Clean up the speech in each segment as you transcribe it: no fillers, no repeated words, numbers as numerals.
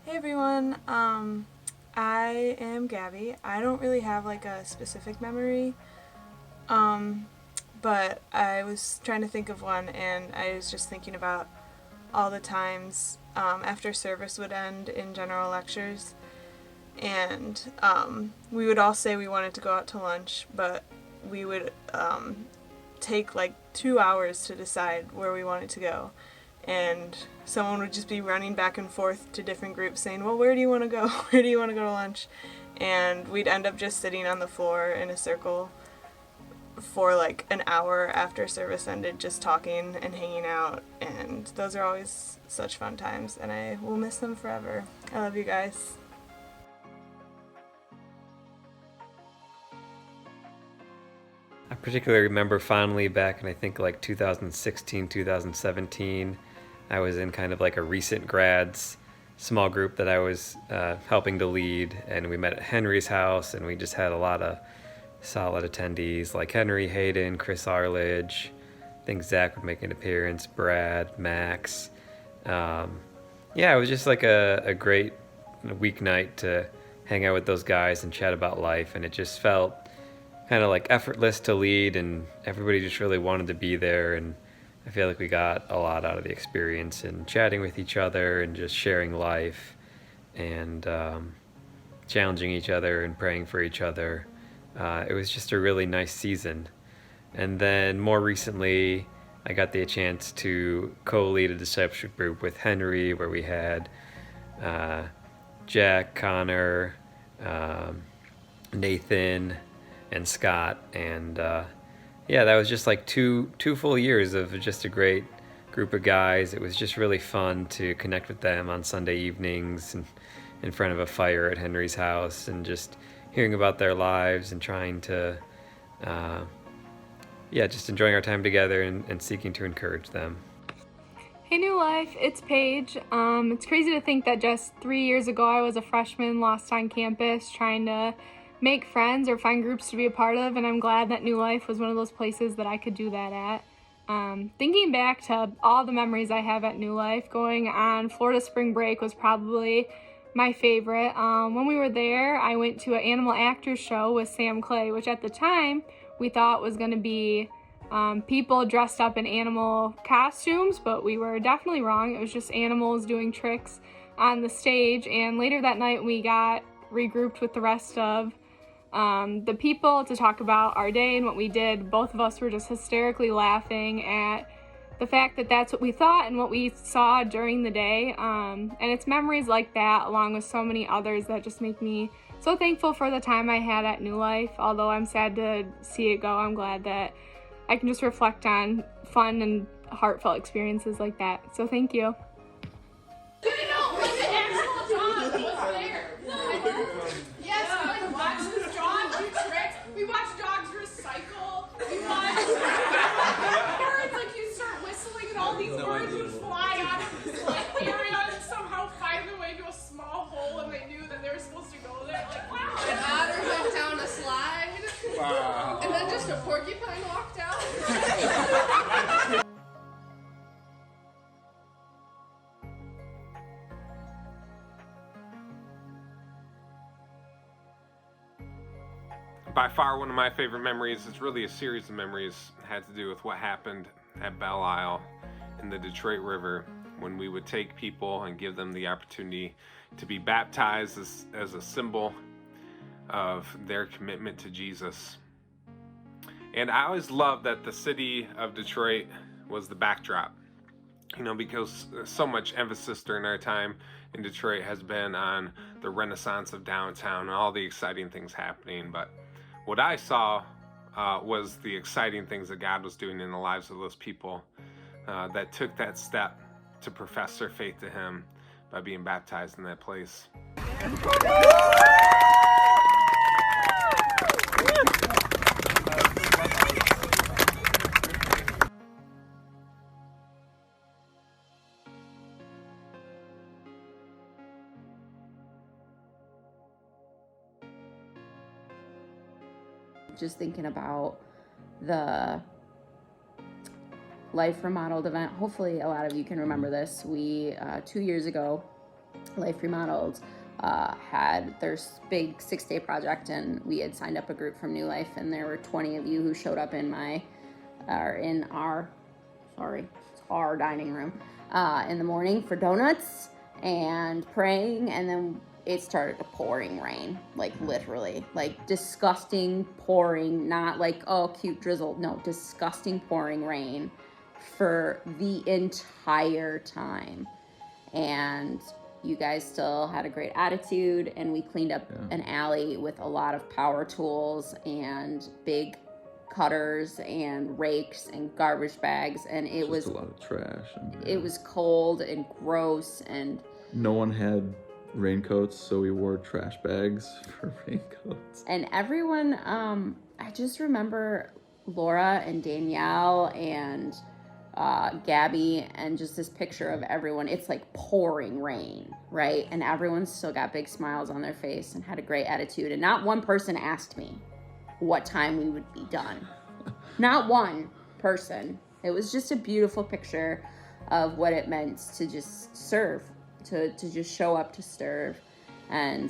Hey everyone, I am Gabby. I don't really have like a specific memory, um, but I was trying to think of one and I was just thinking about all the times after service would end in general lectures and we would all say we wanted to go out to lunch, but we would take like 2 hours to decide where we wanted to go. And someone would just be running back and forth to different groups saying, well, where do you want to go? Where do you want to go to lunch? And we'd end up just sitting on the floor in a circle for like an hour after service ended, just talking and hanging out. And those are always such fun times, and I will miss them forever. I love you guys. I particularly remember fondly back in I think like 2016, 2017. I was in kind of like a recent grads small group that I was helping to lead, and we met at Henry's house, and we just had a lot of solid attendees like Henry, Hayden, Chris Arledge. I think Zach would make an appearance, Brad, Max. Um, yeah, it was just like a great weeknight to hang out with those guys and chat about life, and it just felt kind of like effortless to lead, and everybody just really wanted to be there. And I feel like we got a lot out of the experience and chatting with each other and just sharing life and challenging each other and praying for each other. It was just a really nice season. And then more recently, I got the chance to co-lead a discipleship group with Henry, where we had uh, Jack, Connor, um, Nathan, and Scott, and yeah, that was just like two full years of just a great group of guys. It was just really fun to connect with them on Sunday evenings and in front of a fire at Henry's house, and just hearing about their lives and trying to, uh, yeah, just enjoying our time together and seeking to encourage them. Hey New Life, it's Paige. It's crazy to think that just 3 years ago I was a freshman lost on campus trying to make friends or find groups to be a part of, and I'm glad that New Life was one of those places that I could do that at. Thinking back to all the memories I have at New Life, going on Florida spring break was probably my favorite. When we were there, I went to an animal actors show with Sam Clay, which at the time we thought was going to be people dressed up in animal costumes, but we were definitely wrong. It was just animals doing tricks on the stage. And later that night, we got regrouped with the rest of the people to talk about our day and what we did. Both of us were just hysterically laughing at the fact that that's what we thought and what we saw during the day. And it's memories like that, along with so many others, that just make me so thankful for the time I had at New Life. Although I'm sad to see it go, I'm glad that I can just reflect on fun and heartfelt experiences like that. So thank you. We watch dogs recycle. We watch birds, like you start whistling and all these birds would fly out of this like area and somehow find their way to a small hole, and they knew that they were supposed to go there. Like, wow. An otter went down a slide. Wow. And then just a porcupine walked out. By far one of my favorite memories, it's really a series of memories, had to do with what happened at Belle Isle in the Detroit River, when we would take people and give them the opportunity to be baptized as a symbol of their commitment to Jesus. And I always loved that the city of Detroit was the backdrop, because so much emphasis during our time in Detroit has been on the renaissance of downtown and all the exciting things happening. But what I saw was the exciting things that God was doing in the lives of those people that took that step to profess their faith to Him by being baptized in that place. Just thinking about the Life Remodeled event. Hopefully a lot of you can remember this. We 2 years ago Life Remodeled had their big 6-day project, and we had signed up a group from New Life, and there were 20 of you who showed up in our dining room in the morning for donuts and praying, and then it started pouring rain, like literally, like disgusting pouring, not like, oh, cute drizzle. No, disgusting pouring rain for the entire time. And you guys still had a great attitude, and we cleaned up an alley with a lot of power tools and big cutters and rakes and garbage bags, and it was a lot of trash. It was cold and gross, and no one had raincoats, so we wore trash bags for raincoats. And everyone, I just remember Laura and Danielle and Gabby, and just this picture of everyone. It's like pouring rain, right? And everyone still got big smiles on their face and had a great attitude. And not one person asked me what time we would be done. Not one person. It was just a beautiful picture of what it meant to just serve, to just show up to serve. And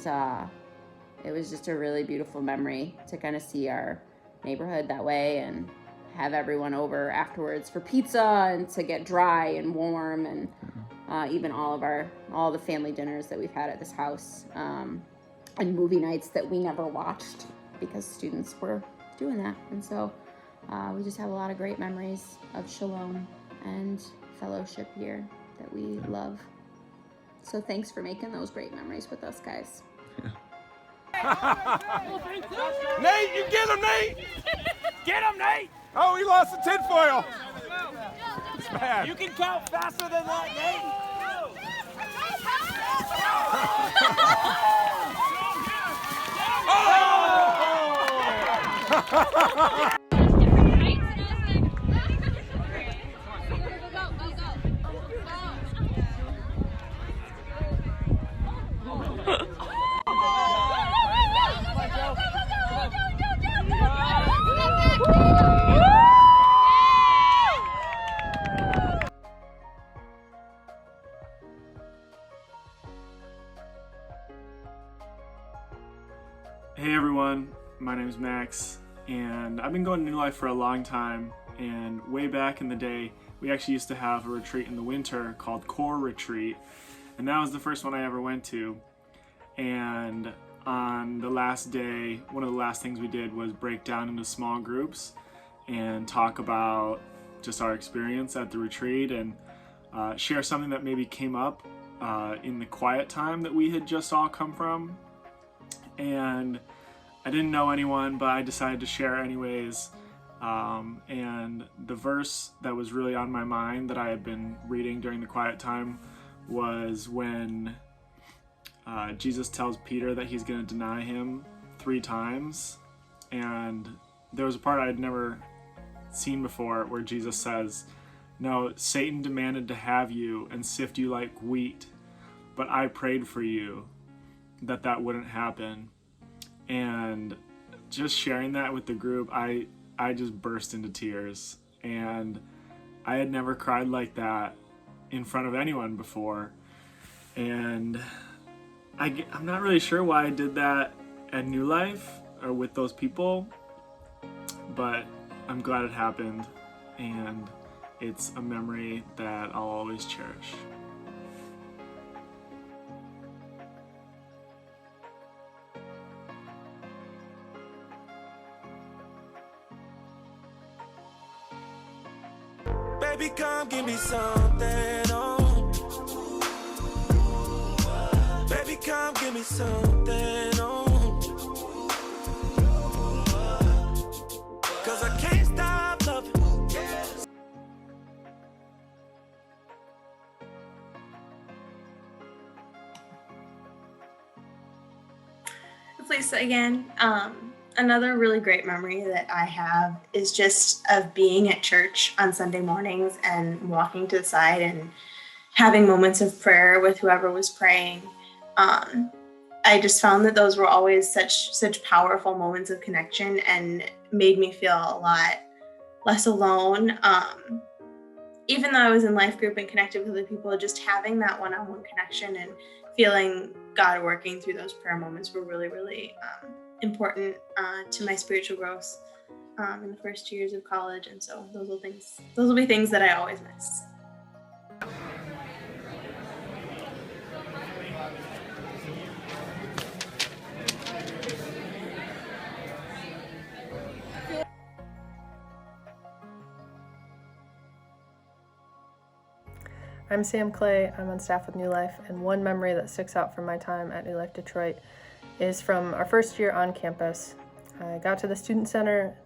it was just a really beautiful memory to kind of see our neighborhood that way, and have everyone over afterwards for pizza and to get dry and warm, and even all the family dinners that we've had at this house, and movie nights that we never watched because students were doing that. And so we just have a lot of great memories of Shalom and fellowship here that we love. So thanks for making those great memories with us, guys. Nate, you get him, Nate! Get him, Nate! Oh, he lost the tinfoil! You can count faster than that, Nate! Oh! Hey everyone, my name is Max, and I've been going to New Life for a long time, and way back in the day, we actually used to have a retreat in the winter called Core Retreat, and that was the first one I ever went to. And on the last day, one of the last things we did was break down into small groups and talk about just our experience at the retreat, and share something that maybe came up in the quiet time that we had just all come from. And I didn't know anyone, but I decided to share anyways. And the verse that was really on my mind that I had been reading during the quiet time was when Jesus tells Peter that he's going to deny him 3 times. And there was a part I had never seen before where Jesus says, "No, Satan demanded to have you and sift you like wheat, but I prayed for you that wouldn't happen." And just sharing that with the group, I just burst into tears, and I had never cried like that in front of anyone before. And I'm not really sure why I did that at New Life or with those people, but I'm glad it happened, and it's a memory that I'll always cherish. Baby, come give me something, oh. Baby, come give me something, oh. 'Cause I can't stop loving. It's Lisa again. Another really great memory that I have is just of being at church on Sunday mornings and walking to the side and having moments of prayer with whoever was praying. I just found that those were always such powerful moments of connection and made me feel a lot less alone. even though I was in life group and connected with other people, just having that one-on-one connection and feeling God working through those prayer moments were really, really important to my spiritual growth in the first 2 years of college. And so those will be things that I always miss. I'm Sam Clay, I'm on staff with New Life, and one memory that sticks out from my time at New Life Detroit is from our first year on campus. I got to the student center,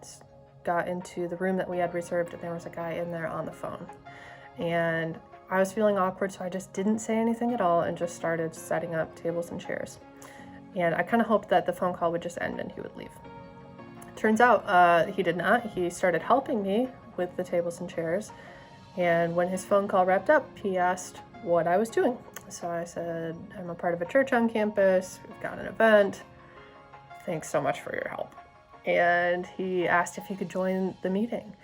got into the room that we had reserved, and there was a guy in there on the phone. And I was feeling awkward, so I just didn't say anything at all and just started setting up tables and chairs. And I kind of hoped that the phone call would just end and he would leave. Turns out he did not. He started helping me with the tables and chairs. And when his phone call wrapped up, he asked what I was doing. So I said, I'm a part of a church on campus, we've got an event, thanks so much for your help. And he asked if he could join the meeting.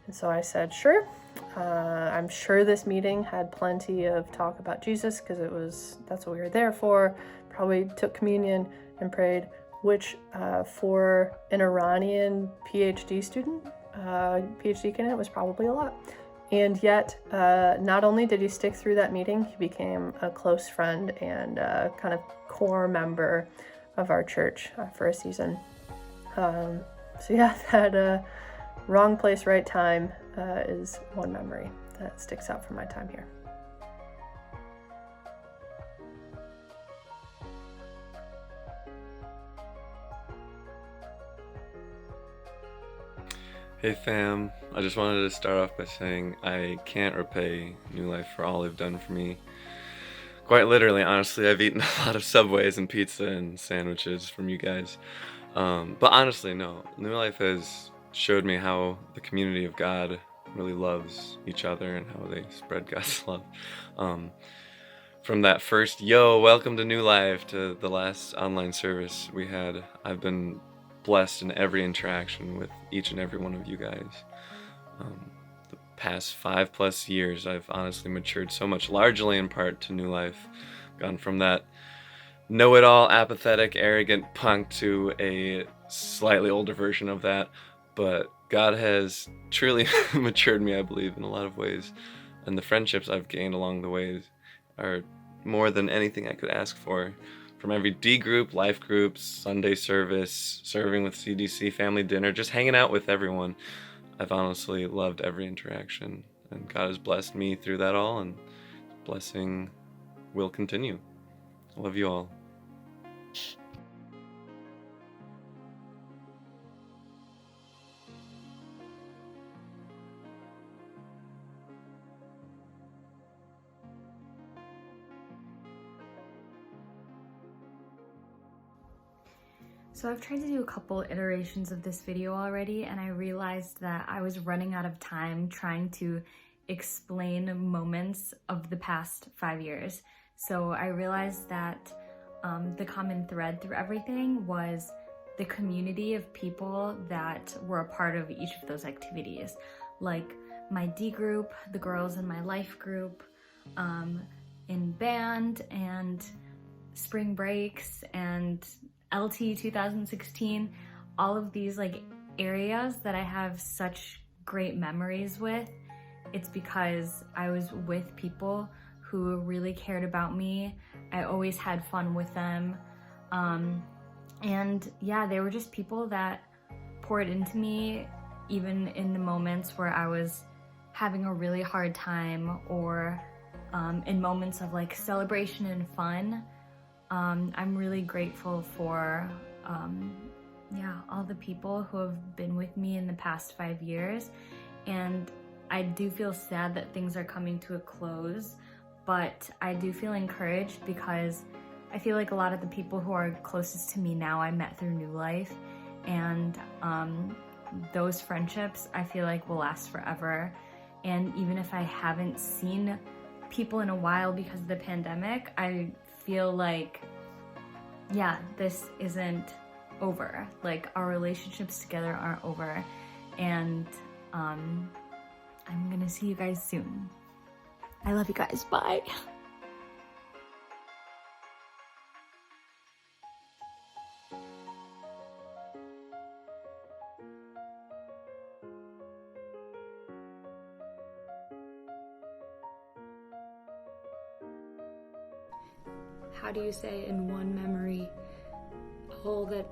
And so I said, sure. I'm sure this meeting had plenty of talk about Jesus because that's what we were there for. Probably took communion and prayed, which for an Iranian PhD student, PhD candidate was probably a lot. And yet, not only did he stick through that meeting, he became a close friend and kind of core member of our church for a season. So yeah, that wrong place, right time is one memory that sticks out from my time here. Hey fam, I just wanted to start off by saying I can't repay New Life for all they've done for me. Quite literally, honestly, I've eaten a lot of Subways and pizza and sandwiches from you guys. But honestly, no. New Life has showed me how the community of God really loves each other and how they spread God's love. From that first, yo, welcome to New Life, to the last online service we had, I've been blessed in every interaction with each and every one of you guys. The past 5+ years, I've honestly matured so much, largely in part to New Life. Gone from that know-it-all, apathetic, arrogant punk to a slightly older version of that. But God has truly matured me, I believe, in a lot of ways. And the friendships I've gained along the way are more than anything I could ask for. From every D group, life groups, Sunday service, serving with CDC, family dinner, just hanging out with everyone. I've honestly loved every interaction, and God has blessed me through that all, and blessing will continue. I love you all. So I've tried to do a couple iterations of this video already, and I realized that I was running out of time trying to explain moments of the past 5 years. So I realized that the common thread through everything was the community of people that were a part of each of those activities. Like my D group, the girls in my life group, in band and spring breaks and LT 2016, all of these like areas that I have such great memories with. It's because I was with people who really cared about me. I always had fun with them. And yeah, they were just people that poured into me even in the moments where I was having a really hard time, or in moments of like celebration and fun. I'm really grateful for all the people who have been with me in the past 5 years. And I do feel sad that things are coming to a close, but I do feel encouraged because I feel like a lot of the people who are closest to me now I met through New Life, and those friendships I feel like will last forever. And even if I haven't seen people in a while because of the pandemic, I feel like, yeah, this isn't over. Like, our relationships together aren't over. And I'm gonna see you guys soon. I love you guys. Bye. How do you say in one memory all that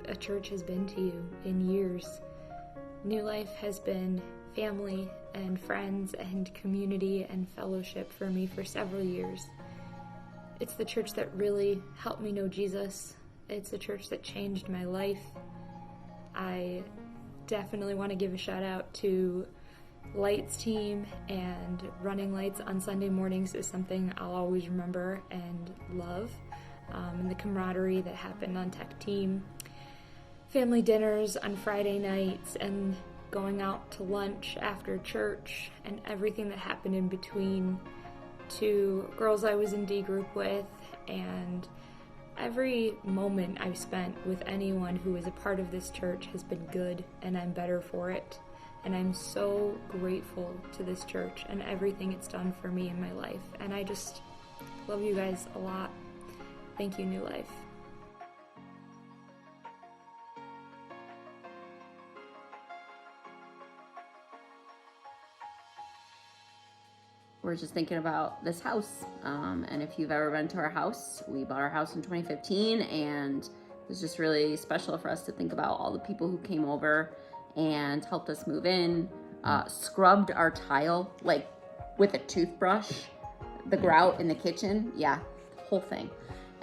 a church has been to you in years? New Life has been family and friends and community and fellowship for me for several years. It's the church that really helped me know Jesus. It's the church that changed my life. I definitely want to give a shout out to Lights team, and running lights on Sunday mornings is something I'll always remember and love. And the camaraderie that happened on tech team, family dinners on Friday nights, and going out to lunch after church, and everything that happened in between, to girls I was in D group with, and every moment I've spent with anyone who is a part of this church has been good, and I'm better for it. And I'm so grateful to this church and everything it's done for me in my life. And I just love you guys a lot. Thank you, New Life. We're just thinking about this house. And if you've ever been to our house, we bought our house in 2015, and it was just really special for us to think about all the people who came over and helped us move in, scrubbed our tile like with a toothbrush, the grout in the kitchen, yeah, the whole thing,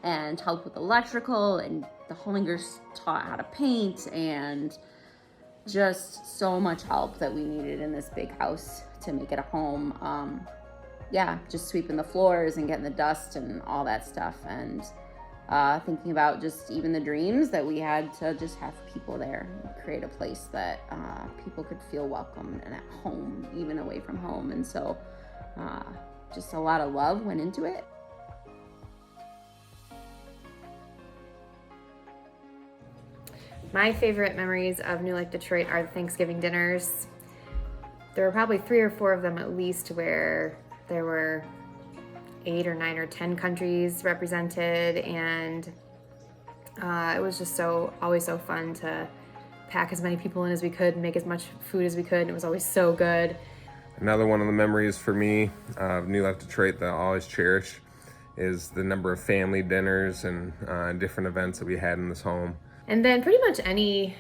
and helped with electrical, and the Hollingers taught how to paint, and just so much help that we needed in this big house to make it a home. Yeah, just sweeping the floors and getting the dust and all that stuff, and thinking about just even the dreams that we had to just have people there and create a place that people could feel welcome and at home, even away from home. And so just a lot of love went into it. My favorite memories of New Life Detroit are the Thanksgiving dinners. There were probably 3 or 4 of them at least where there were 8 or 9 or 10 countries represented, and it was just always so fun to pack as many people in as we could and make as much food as we could, and it was always so good. Another one of the memories for me of New Life Detroit that I always cherish is the number of family dinners and different events that we had in this home. And then pretty much any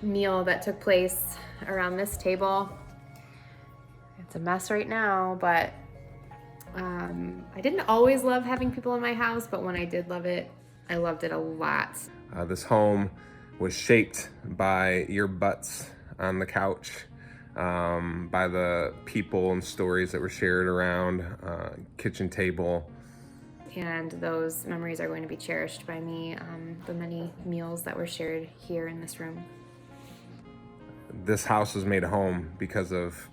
meal that took place around this table. It's a mess right now, but I didn't always love having people in my house, but when I did love it, I loved it a lot. This home was shaped by your butts on the couch, by the people and stories that were shared around kitchen table. And those memories are going to be cherished by me, the many meals that were shared here in this room. This house was made a home because of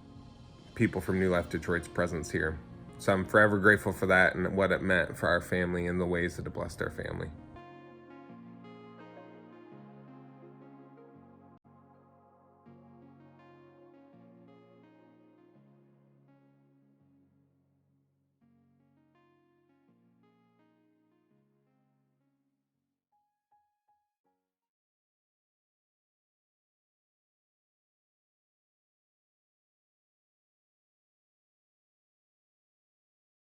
people from New Life Detroit's presence here. So I'm forever grateful for that and what it meant for our family and the ways that it blessed our family.